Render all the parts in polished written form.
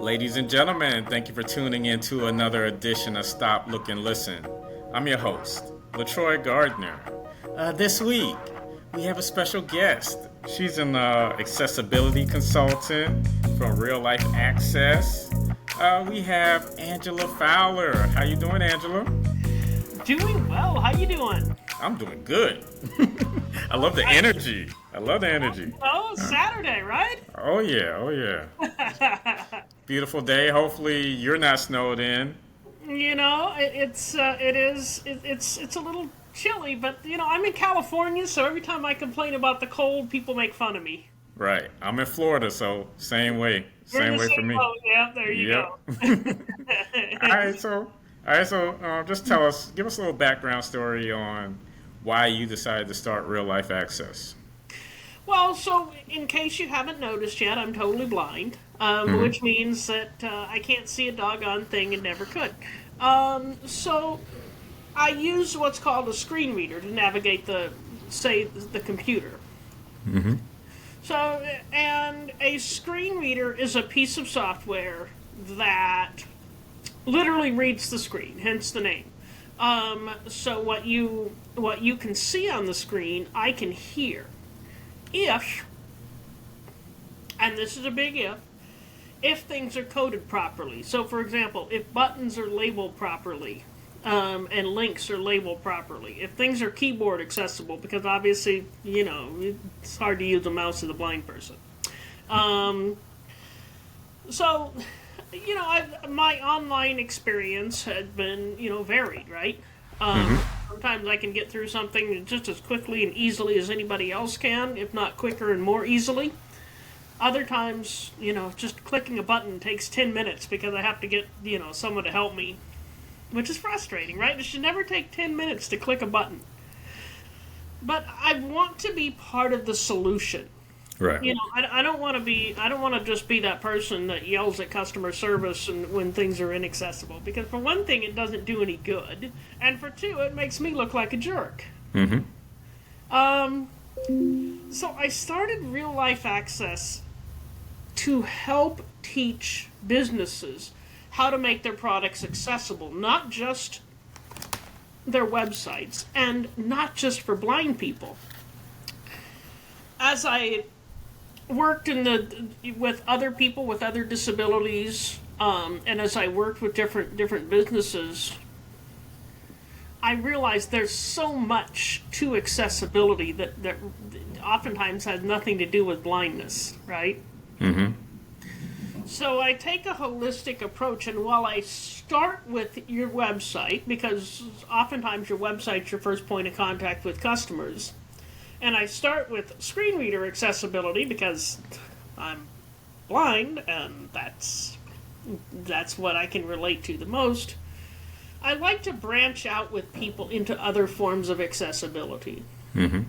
Ladies and gentlemen, thank you for tuning in to another edition of Stop, Look, and Listen. I'm your host, LaTroy Gardner. This week, we have a special guest. She's an accessibility consultant from Real Life Access. We have Angela Fowler. How you doing, Angela? Doing well. How you doing? I'm doing good. I love the energy. I love the energy. Oh, Saturday, right? Oh yeah, oh yeah. Beautiful day. Hopefully you're not snowed in. It's a little chilly, but I'm in California, so every time I complain about the cold, people make fun of me. Right. I'm in Florida, so same way. We're in Same the way same for me. boat. Yeah, there you Yep. go. All right, so just give us a little background story on why you decided to start Real Life Access. Well, so in case you haven't noticed yet, I'm totally blind, which means that I can't see a doggone thing and never could. So I use what's called a screen reader to navigate the computer. Mm-hmm. So, and a screen reader is a piece of software that literally reads the screen, hence the name. So what you can see on the screen, I can hear. If, and this is a big if things are coded properly. So, for example, if buttons are labeled properly, and links are labeled properly, if things are keyboard accessible, because obviously, it's hard to use a mouse as a blind person. My online experience had been, varied, right? Sometimes I can get through something just as quickly and easily as anybody else can, if not quicker and more easily. Other times, just clicking a button takes 10 minutes because I have to get, someone to help me, which is frustrating, right? It should never take 10 minutes to click a button. But I want to be part of the solution. Right. I don't want to just be that person that yells at customer service and when things are inaccessible. Because for one thing, it doesn't do any good. And for two, it makes me look like a jerk. Mm-hmm. So I started Real Life Access to help teach businesses how to make their products accessible. Not just their websites, and not just for blind people. As I worked with other people with other disabilities, and as I worked with different businesses, I realized there's so much to accessibility that oftentimes has nothing to do with blindness, right? Mm-hmm. So I take a holistic approach, and while I start with your website, because oftentimes your website's your first point of contact with customers, and I start with screen reader accessibility because I'm blind, and that's what I can relate to the most. I like to branch out with people into other forms of accessibility. Mm-hmm.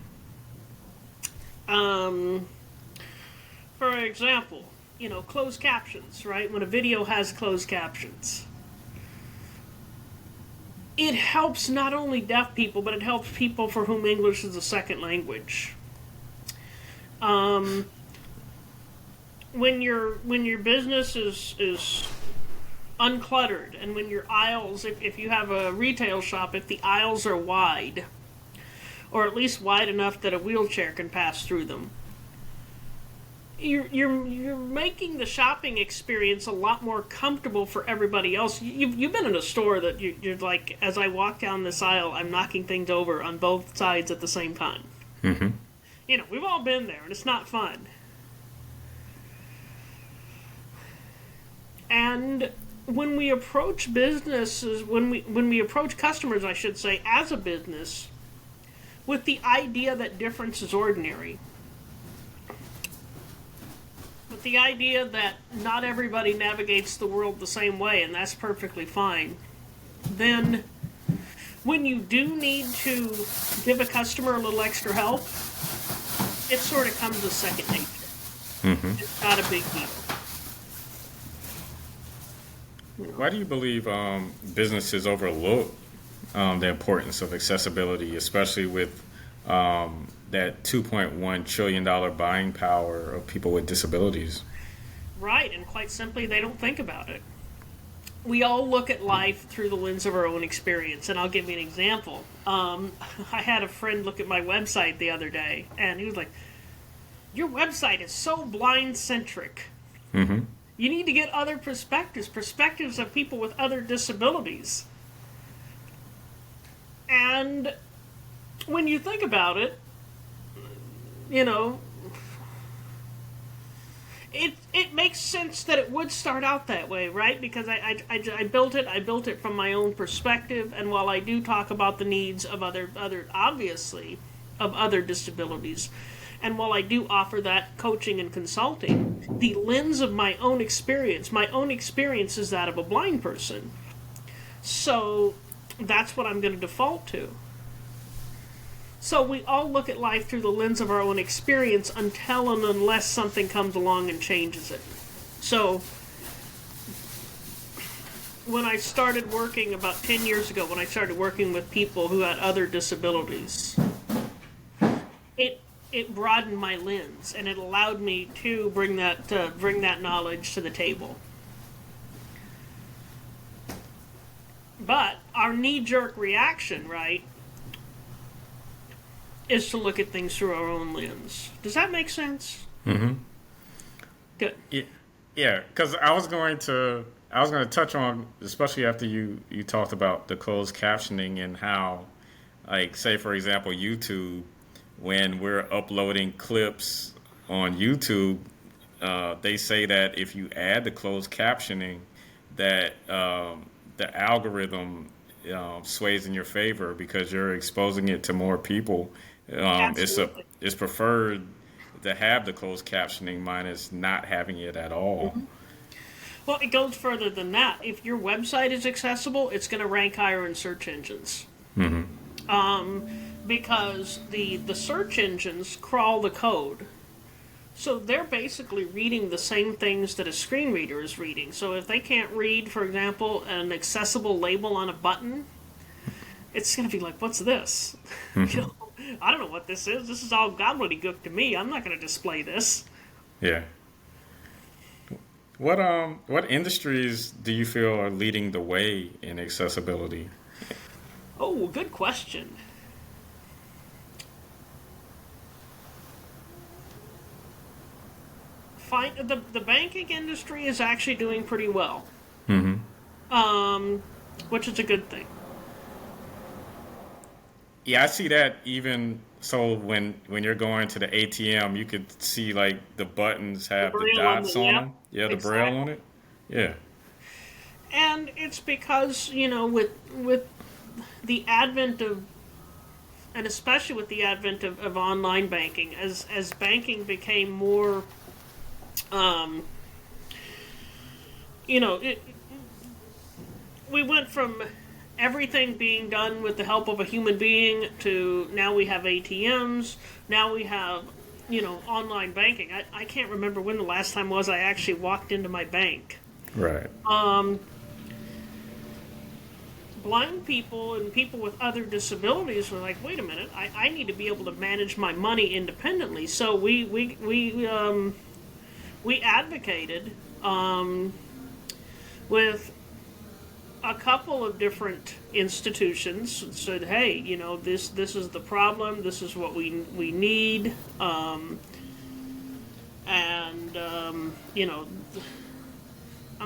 For example, closed captions, right? When a video has closed captions. It helps not only deaf people, but it helps people for whom English is a second language. When your business is uncluttered, and when your aisles, if you have a retail shop, if the aisles are wide, or at least wide enough that a wheelchair can pass through them, you're making the shopping experience a lot more comfortable for everybody else. You've been in a store that you're like, as I walk down this aisle, I'm knocking things over on both sides at the same time. Mm-hmm. We've all been there, and it's not fun. And when we approach businesses, when we approach customers, I should say, as a business, with the idea that difference is ordinary, with the idea that not everybody navigates the world the same way, and that's perfectly fine, then when you do need to give a customer a little extra help, it sort of comes as second nature. Mm-hmm. It's not a big deal. Why do you believe businesses overlook the importance of accessibility, especially with that $2.1 trillion buying power of people with disabilities? Right, and quite simply, they don't think about it. We all look at life through the lens of our own experience, and I'll give you an example. I had a friend look at my website the other day, and he was like, "Your website is so blind-centric. Mm-hmm. You need to get other perspectives of people with other disabilities." And when you think about it, you know, it makes sense that it would start out that way, right? Because I built it from my own perspective, and while I do talk about the needs of other obviously of other disabilities, and while I do offer that coaching and consulting, the lens of my own experience is that of a blind person. So that's what I'm going to default to. So we all look at life through the lens of our own experience until and unless something comes along and changes it. So when I started working about 10 years ago, when I started working with people who had other disabilities, it broadened my lens, and it allowed me to bring that knowledge to the table. But our knee-jerk reaction, right, is to look at things through our own lens. Does that make sense? Mm-hmm. Good. Yeah, because I was going to touch on, especially after you talked about the closed captioning and how, like, say for example, YouTube, when we're uploading clips on YouTube, they say that if you add the closed captioning, that the algorithm sways in your favor because you're exposing it to more people. It's preferred to have the closed captioning minus not having it at all. Mm-hmm. Well, it goes further than that. If your website is accessible, it's going to rank higher in search engines. Mm-hmm. Because the search engines crawl the code. So they're basically reading the same things that a screen reader is reading. So if they can't read, for example, an accessible label on a button, it's going to be like, what's this? Mm-hmm. I don't know what this is. This is all gobbledygook to me. I'm not going to display this. Yeah. What industries do you feel are leading the way in accessibility? Oh, good question. The banking industry is actually doing pretty well. Mm-hmm. Which is a good thing. Yeah, I see that even so when you're going to the ATM, you could see like the buttons have the dots on them. Yeah, the braille on it. Yeah. And it's because, with the advent of, and especially with the advent of online banking, as banking became more, we went from everything being done with the help of a human being to now we have ATMs, now we have, online banking. I can't remember when the last time was I actually walked into my bank. Right. Blind people and people with other disabilities were like, wait a minute, I need to be able to manage my money independently. So we advocated with a couple of different institutions and said, hey, this is the problem, this is what we need, I'm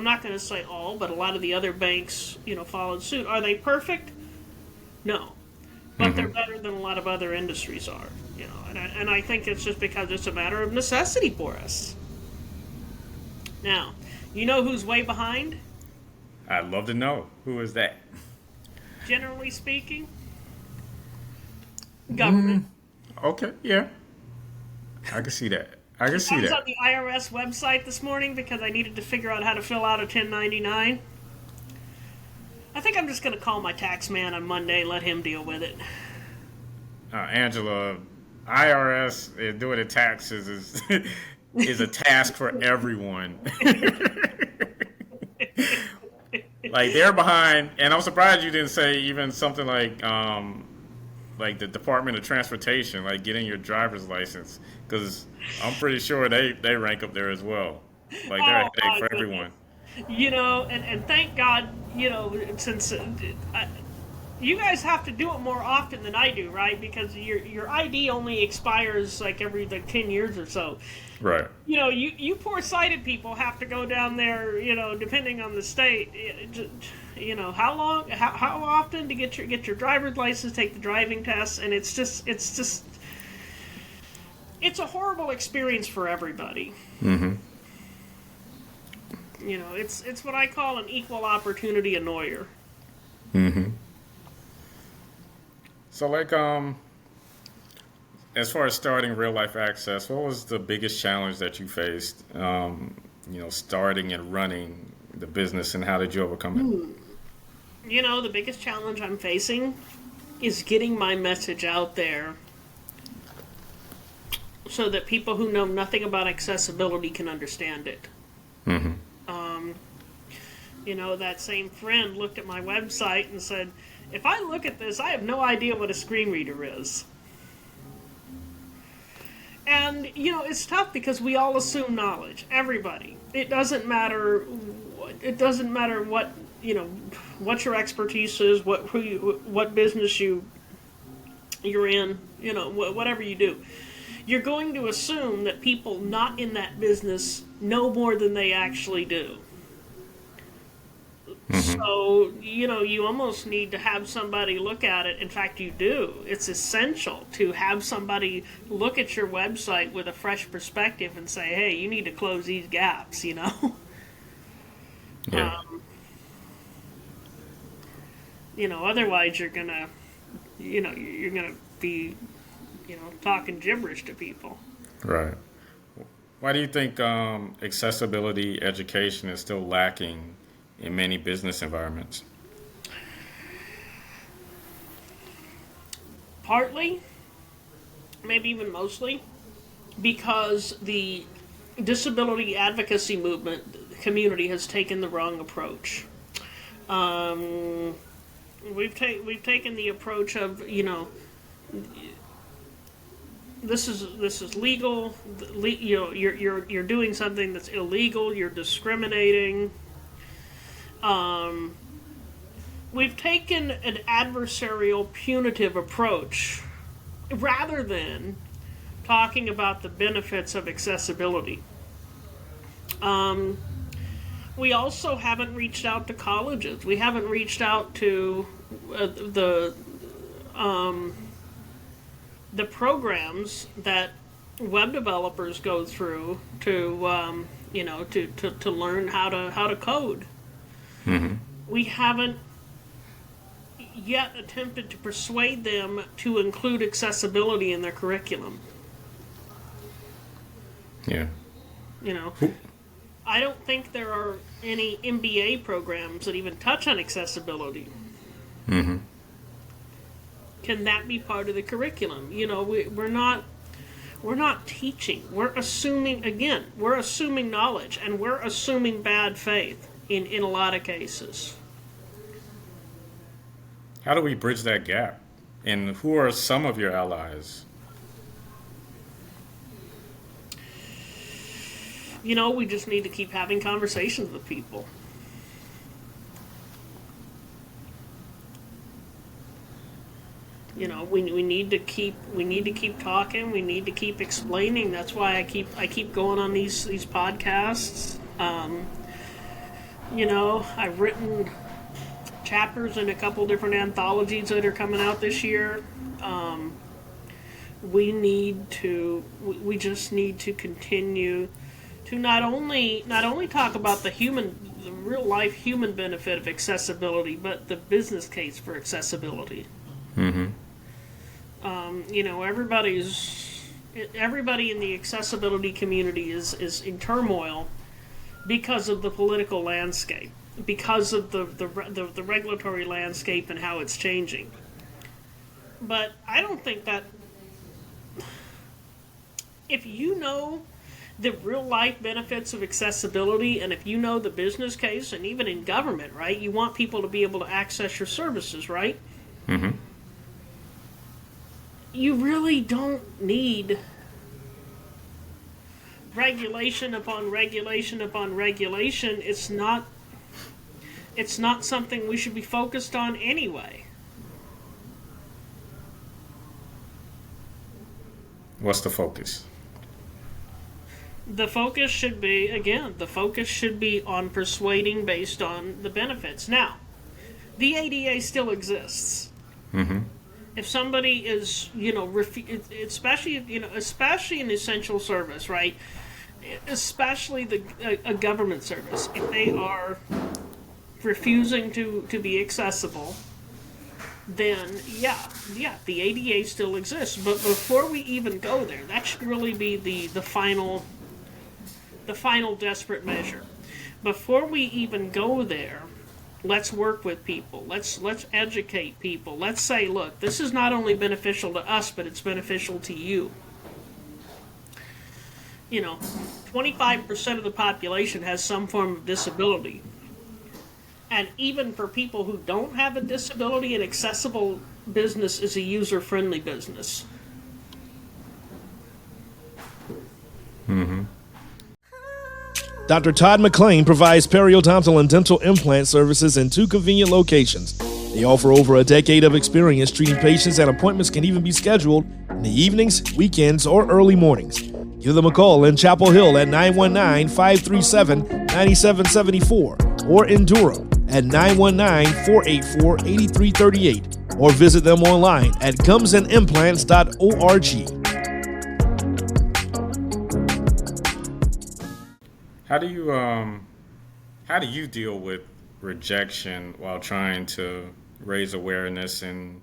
not going to say all, but a lot of the other banks, followed suit. Are they perfect? No. But they're better than a lot of other industries are, and I think it's just because it's a matter of necessity for us. Now, you know who's way behind? I'd love to know. Who is that? Generally speaking, government. Okay, yeah. I can see that. I was on the IRS website this morning because I needed to figure out how to fill out a 1099. I think I'm just going to call my tax man on Monday and let him deal with it. Angela, IRS doing the taxes is is a task for everyone. Like they're behind, and I'm surprised you didn't say even something like the Department of Transportation, like getting your driver's license, because I'm pretty sure they rank up there as well. Like they're a Oh headache my for goodness. everyone. And thank God, since you guys have to do it more often than I do, right? Because your ID only expires like every 10 years or so. Right. You poor sighted people have to go down there. Depending on the state, how long, how often to get your driver's license, take the driving test, and it's a horrible experience for everybody. Mm-hmm. It's what I call an equal opportunity annoyer. Mm-hmm. So like as far as starting real life access, what was the biggest challenge that you faced? Starting and running the business, and how did you overcome it? The biggest challenge I'm facing is getting my message out there so that people who know nothing about accessibility can understand it. Mm-hmm. That same friend looked at my website and said, if I look at this, I have no idea what a screen reader is. And, it's tough because we all assume knowledge. Everybody. It doesn't matter what, what your expertise is, what business you're in, whatever you do. You're going to assume that people not in that business know more than they actually do. Mm-hmm. So, you almost need to have somebody look at it. In fact, you do. It's essential to have somebody look at your website with a fresh perspective and say, hey, you need to close these gaps, Yeah. Otherwise you're gonna be, talking gibberish to people. Right. Why do you think accessibility education is still lacking in many business environments? Partly, maybe even mostly, because the disability advocacy movement community has taken the wrong approach. We've taken the approach of this is legal. You're doing something that's illegal. You're discriminating. We've taken an adversarial, punitive approach rather than talking about the benefits of accessibility. We also haven't reached out to colleges. We haven't reached out to the programs that web developers go through to to learn how to code. Mm-hmm. We haven't yet attempted to persuade them to include accessibility in their curriculum. Yeah. I don't think there are any MBA programs that even touch on accessibility. Mm-hmm. Can that be part of the curriculum? We're not teaching. We're assuming knowledge, and we're assuming bad faith in a lot of cases. How do we bridge that gap? And who are some of your allies? We just need to keep having conversations with people. We need to keep talking. We need to keep explaining. That's why I keep going on these podcasts. I've written chapters in a couple different anthologies that are coming out this year. We just need to continue to not only talk about the real life human benefit of accessibility, but the business case for accessibility. Mm-hmm. Everybody in the accessibility community is in turmoil because of the political landscape, because of the regulatory landscape and how it's changing. But I don't think that if you know the real life benefits of accessibility, and if you know the business case, and even in government, right, you want people to be able to access your services, right? Mm-hmm. You really don't need regulation upon regulation upon regulation, it's not something we should be focused on anyway. What's the focus? The focus should be, again, on persuading based on the benefits. Now, the ADA still exists. Mm-hmm. If somebody is, especially an essential service, right? Especially a government service, if they are refusing to be accessible, then the ADA still exists. But before we even go there, that should really be the final desperate measure. Before we even go there, let's work with people. Let's educate people. Let's say, look, this is not only beneficial to us, but it's beneficial to you. 25% of the population has some form of disability. And even for people who don't have a disability, an accessible business is a user-friendly business. Mm-hmm. Dr. Todd McLean provides periodontal and dental implant services in 2 convenient locations. They offer over a decade of experience treating patients, and appointments can even be scheduled in the evenings, weekends, or early mornings. Give them a call in Chapel Hill at 919-537-9774 or in Durham at 919-484-8338 or visit them online at gumsandimplants.org. How do you deal with rejection while trying to raise awareness and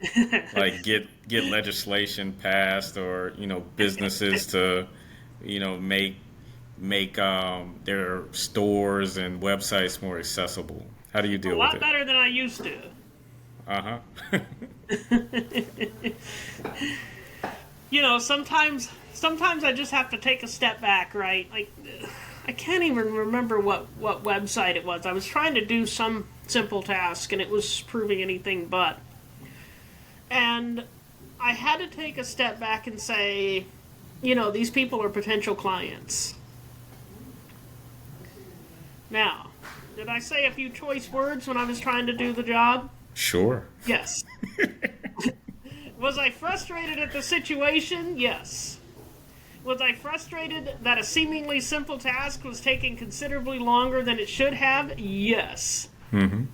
like get legislation passed, or businesses to make their stores and websites more accessible? How do you deal with it? A lot better than I used to. Sometimes I just have to take a step back, right? Like, I can't even remember what website it was. I was trying to do some simple task, and it was proving anything but. And I had to take a step back and say, these people are potential clients. Now, did I say a few choice words when I was trying to do the job? Sure. Yes. Was I frustrated at the situation? Yes. Was I frustrated that a seemingly simple task was taking considerably longer than it should have? Yes. Mm-hmm.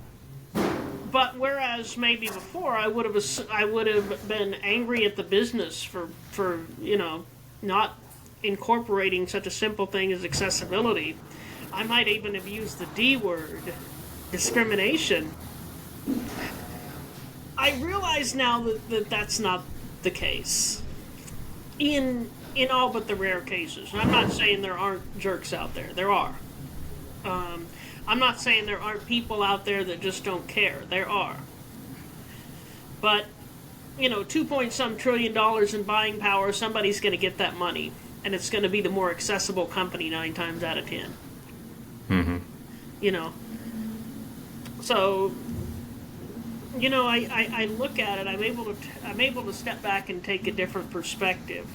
But whereas maybe before I would have been angry at the business for not incorporating such a simple thing as accessibility, I might even have used the D word, discrimination. I realize now that that's not the case. In all but the rare cases. And I'm not saying there aren't jerks out there. There are. I'm not saying there aren't people out there that just don't care. There are. But, $2 trillion in buying power, somebody's going to get that money. And it's going to be the more accessible company 9 times out of 10. Mm-hmm. So, I look at it, I'm able to step back and take a different perspective.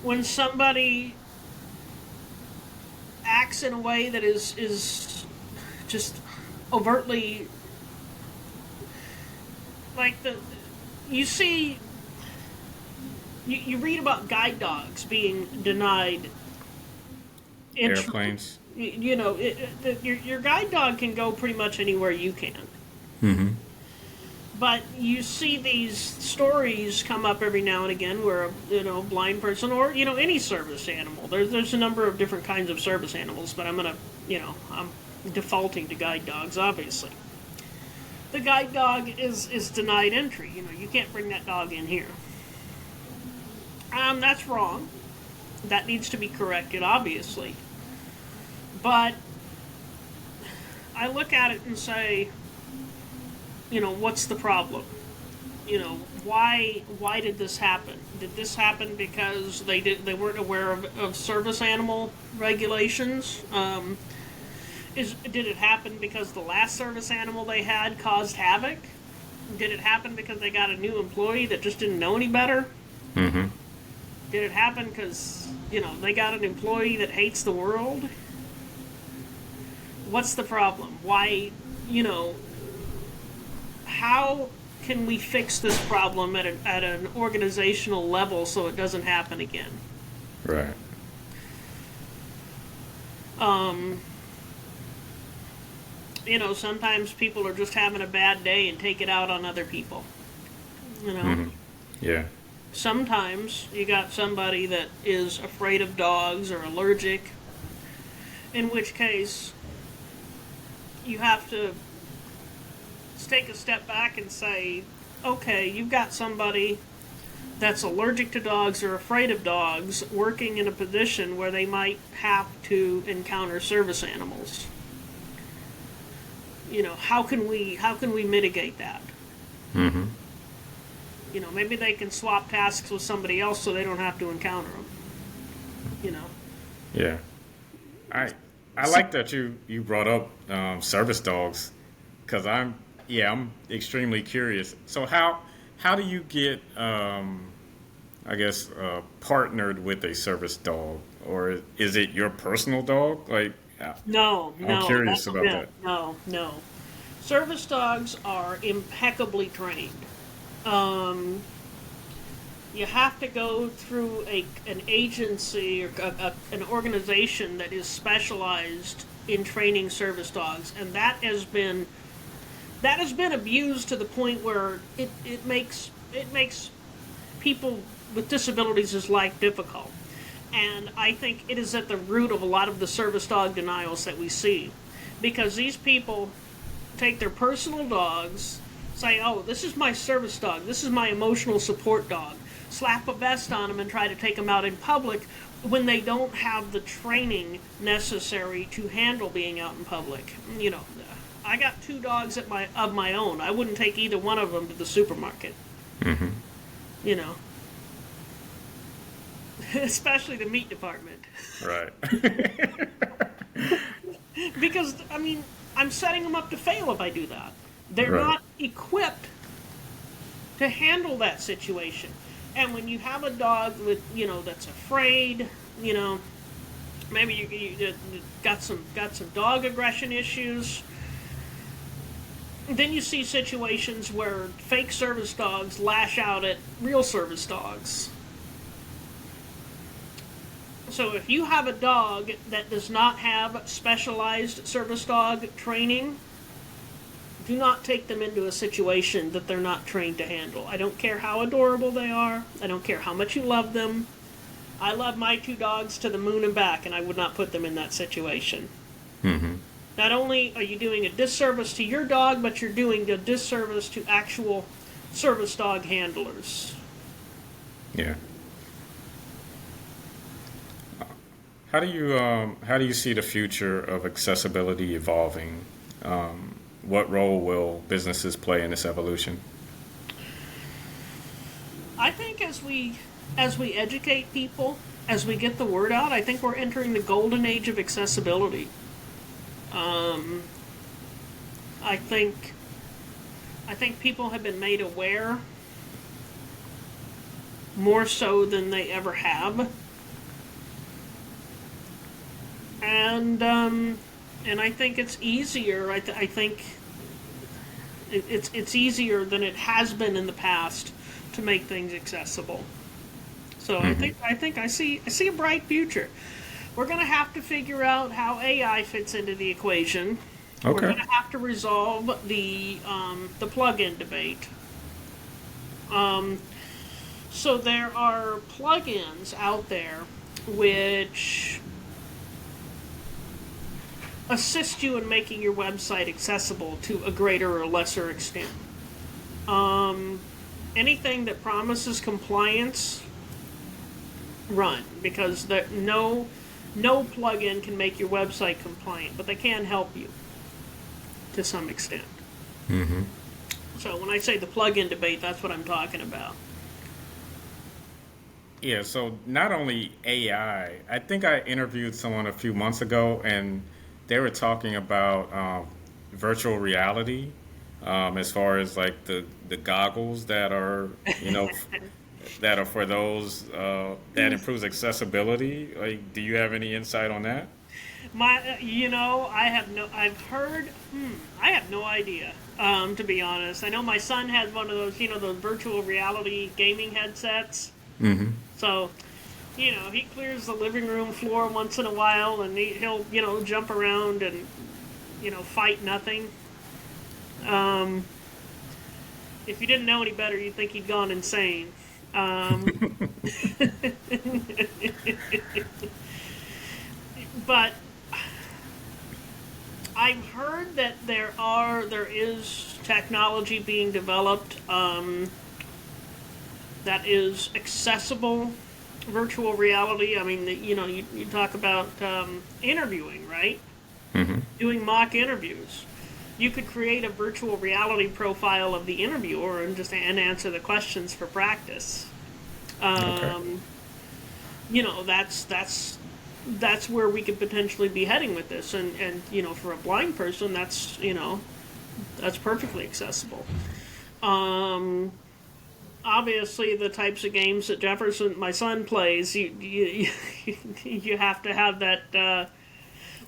When somebody acts in a way that is just overtly like you read about guide dogs being denied Airplanes. Your guide dog can go pretty much anywhere you can. Mm-hmm. But you see these stories come up every now and again where a blind person or any service animal. There's a number of different kinds of service animals, but I'm defaulting to guide dogs, obviously. The guide dog is denied entry. You can't bring that dog in here. That's wrong. That needs to be corrected, obviously. But I look at it and say, what's the problem? Why did this happen? Did this happen because they weren't aware of service animal regulations? Did it happen because the last service animal they had caused havoc? Did it happen because they got a new employee that just didn't know any better? Mm-hmm. Did it happen because, they got an employee that hates the world? What's the problem? Why, how can we fix this problem at an organizational level so it doesn't happen again? Right. Sometimes people are just having a bad day and take it out on other people. Yeah. Sometimes you got somebody that is afraid of dogs or allergic, in which case you have to take a step back and say, okay, you've got somebody that's allergic to dogs or afraid of dogs working in a position where they might have to encounter service animals. How can we mitigate that? Mm-hmm. Maybe they can swap tasks with somebody else so they don't have to encounter them. Yeah. I like that you brought up service dogs, because I'm extremely curious. So how do you get partnered with a service dog, or is it your personal dog? Like, No, I'm curious about that. No. Service dogs are impeccably trained. You have to go through an agency or an organization that is specialized in training service dogs, and that has been abused to the point where it makes people with disabilities' life difficult. And I think it is at the root of a lot of the service dog denials that we see, because these people take their personal dogs, say, oh, this is my service dog, this is my emotional support dog, slap a vest on them and try to take them out in public when they don't have the training necessary to handle being out in public. I got 2 dogs of my own. I wouldn't take either one of them to the supermarket. Mm-hmm. Especially the meat department. Right. Because, I'm setting them up to fail if I do that. They're Right. not equipped to handle that situation. And when you have a dog with, that's afraid, maybe you got some dog aggression issues, then you see situations where fake service dogs lash out at real service dogs. So if you have a dog that does not have specialized service dog training, do not take them into a situation that they're not trained to handle. I don't care how adorable they are. I don't care how much you love them. I love my 2 dogs to the moon and back, and I would not put them in that situation. Mm-hmm. Not only are you doing a disservice to your dog, but you're doing a disservice to actual service dog handlers. Yeah. How do you see the future of accessibility evolving? What role will businesses play in this evolution? I think as we educate people, as we get the word out, I think we're entering the golden age of accessibility. I think people have been made aware more so than they ever have, and I think it's easier. I think it's easier than it has been in the past to make things accessible. So Mm-hmm. I see a bright future. We're going to have to figure out how AI fits into the equation. Okay. We're going to have to resolve the plug-in debate. So there are plugins out there which assist you in making your website accessible to a greater or lesser extent. Anything that promises compliance, run, because no plugin can make your website compliant, but they can help you to some extent. Mm-hmm. So when I say the plugin debate, that's what I'm talking about. Yeah, so not only AI, I think I interviewed someone a few months ago, and they were talking about virtual reality, as far as like the goggles that are, that are for those that improves accessibility? Like, do you have any insight on that? I have no idea. To be honest, I know my son has one of those, those virtual reality gaming headsets. Mm-hmm. So, he clears the living room floor once in a while, and he'll, jump around and, fight nothing. If you didn't know any better, you'd think he'd gone insane. But I've heard that there is technology being developed that is accessible virtual reality. I mean, you talk about interviewing, right? Mm-hmm. Doing mock interviews. You could create a virtual reality profile of the interviewer and answer the questions for practice. Okay. That's where we could potentially be heading with this, and for a blind person, that's perfectly accessible. Obviously, the types of games that Jefferson, my son, plays, you have to have that.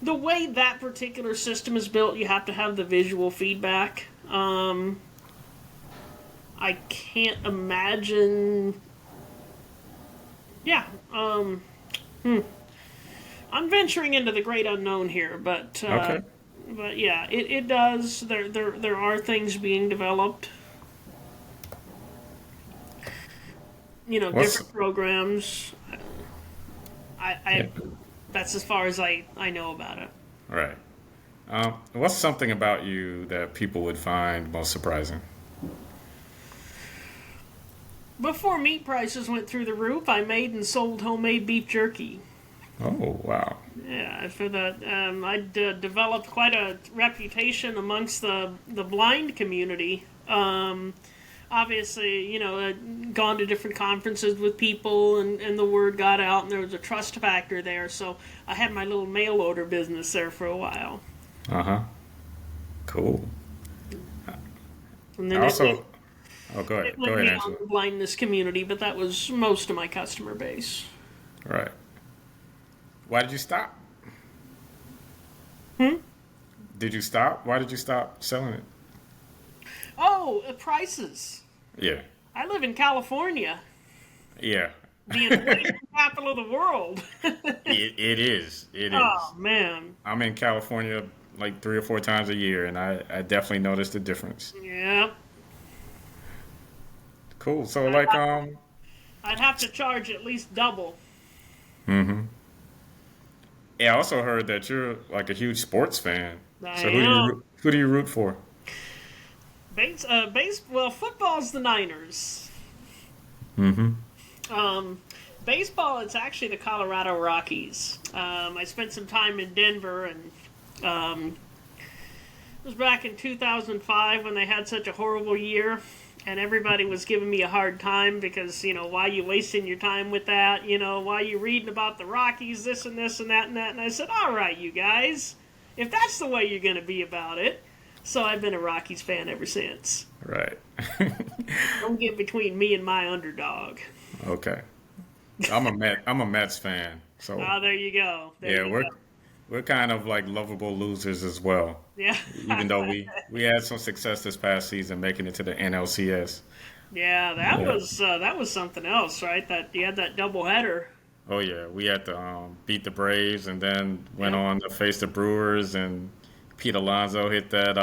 The way that particular system is built, you have to have the visual feedback. I can't imagine. Yeah. I'm venturing into the great unknown here, but Okay. but yeah, it does. There are things being developed. What's Different programs. I yeah. That's as far as I know about it. Right. What's something about you that people would find most surprising? Before meat prices went through the roof, I made and sold homemade beef jerky. Oh, wow. Yeah, I'd developed quite a reputation amongst the blind community. Obviously, I'd gone to different conferences with people, and the word got out, and there was a trust factor there. So I had my little mail order business there for a while. Uh-huh. Cool. And I then also, oh, it go went ahead, beyond Angela. the blindness community, but that was most of my customer base. Right. Why did you stop? Hmm? Did you stop? Why did you stop selling it? Oh, prices. Yeah. I live in California, Yeah. the inflation capital of the world. It is. It is. Oh, man. I'm in California like 3 or 4 times a year, and I definitely noticed the difference. Yeah. Cool. So, I'd like, have, I'd have to charge at least double. mm-hmm. Yeah, I also heard that you're like a huge sports fan. I So am. who do you root for? Well, football's the Niners. Mm-hmm. Baseball, it's actually the Colorado Rockies. I spent some time in Denver, and it was back in 2005 when they had such a horrible year, and everybody was giving me a hard time because, why you wasting your time with that? Why you reading about the Rockies, this and this and that and that? And I said, all right, you guys, if that's the way you're going to be about it. So I've been a Rockies fan ever since. Right. Don't get between me and my underdog. Okay. I'm a Mets fan. So Oh, there you go. There yeah, you we're go. we're kind of like lovable losers as well. Yeah. Even though we had some success this past season making it to the NLCS. Yeah, Yeah. that was something else, right? That you had that double header. Oh yeah, we had to beat the Braves and then went Yep. on to face the Brewers and Pete Alonso hit that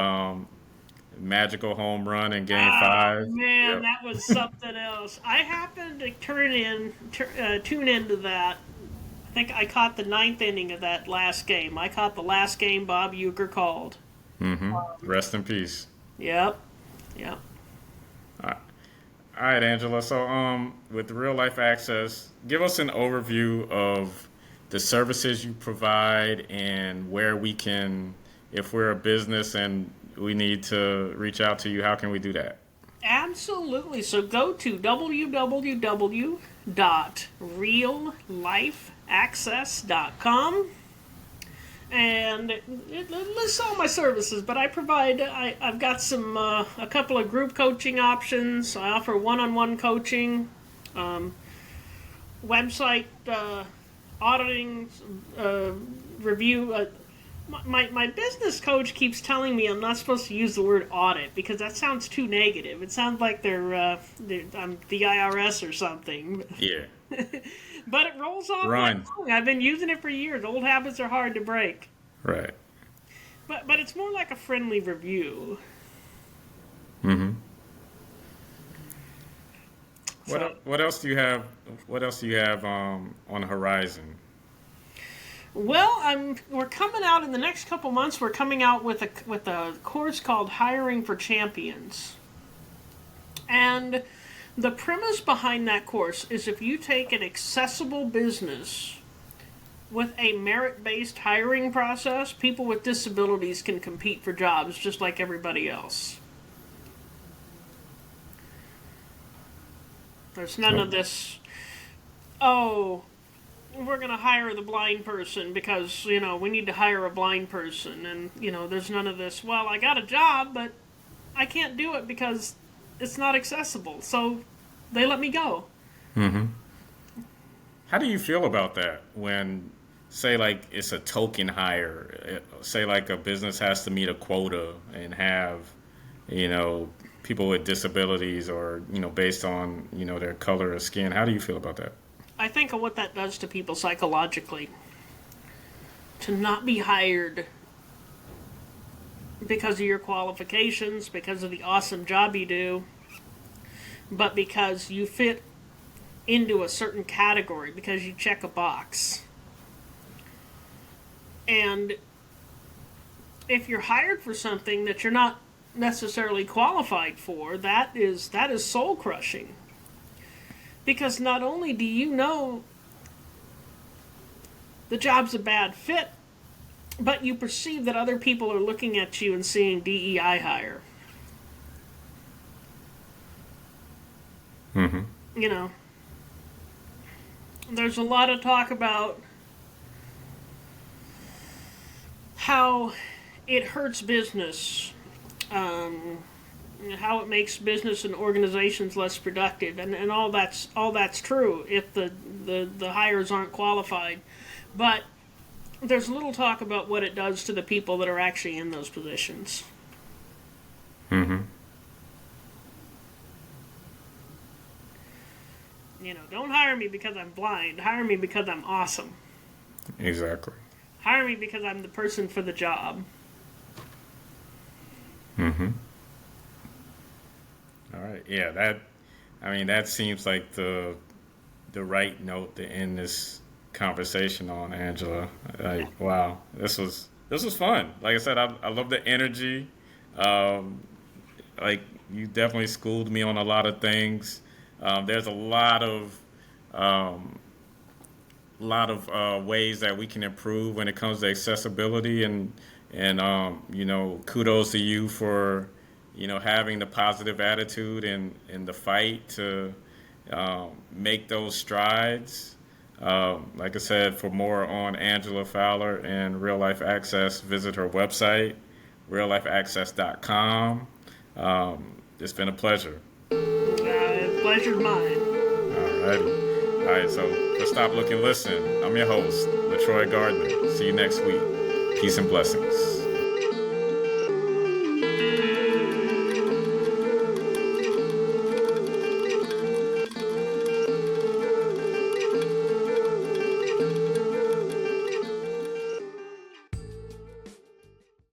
magical home run in Game Oh Five. man, Yep. that was something else. I happened to tune into that. I think I caught the ninth inning of that last game. I caught the last game Bob Uecker called. Mm-hmm. Rest in peace. Yep. Yep. All right, Angela. So, with real life access, give us an overview of the services you provide and where we can, if we're a business and we need to reach out to you, how can we do that? Absolutely. So go to www.reallifeaccess.com and it lists all my services. But I've got a couple of group coaching options. I offer one-on-one coaching. Website auditing, review. My business coach keeps telling me I'm not supposed to use the word audit because that sounds too negative. It sounds like I'm the IRS or something. Yeah. But it rolls off my tongue. I've been using it for years. Old habits are hard to break. Right. But it's more like a friendly review. Mm-hmm. What else do you have? What else do you have on the horizon? Well, we're coming out in the next couple months. We're coming out with a course called Hiring for Champions, and the premise behind that course is if you take an accessible business with a merit-based hiring process, people with disabilities can compete for jobs just like everybody else. There's none of this, oh, we're going to hire the blind person because, we need to hire a blind person. And, there's none of this, well, I got a job, but I can't do it because it's not accessible. So they let me go. Mm-hmm. How do you feel about that when, say, like, it's a token hire? Say, like, a business has to meet a quota and have, people with disabilities or, based on, their color of skin. How do you feel about that? I think of what that does to people psychologically. To not be hired because of your qualifications, because of the awesome job you do, but because you fit into a certain category, because you check a box. And if you're hired for something that you're not necessarily qualified for, that is soul crushing. Because not only do you know the job's a bad fit, but you perceive that other people are looking at you and seeing DEI hire. Mm-hmm. There's a lot of talk about how it hurts business, how it makes business and organizations less productive, and all that's true if the hires aren't qualified. But there's little talk about what it does to the people that are actually in those positions. Mm-hmm. Don't hire me because I'm blind. Hire me because I'm awesome. Exactly. Hire me because I'm the person for the job. Mm-hmm. All right. Yeah, that seems like the right note to end this conversation on, Angela. Like, wow, this was fun. Like I said, I love the energy. Like, you definitely schooled me on a lot of things. There's a lot of ways that we can improve when it comes to accessibility, and kudos to you for having the positive attitude and the fight to make those strides. Like I said, for more on Angela Fowler and Real Life Access, visit her website, reallifeaccess.com. It's been a pleasure. Pleasure's mine. All right, so for Stop, Look, and Listen, I'm your host, LaTroy Gardner. See you next week. Peace and blessings.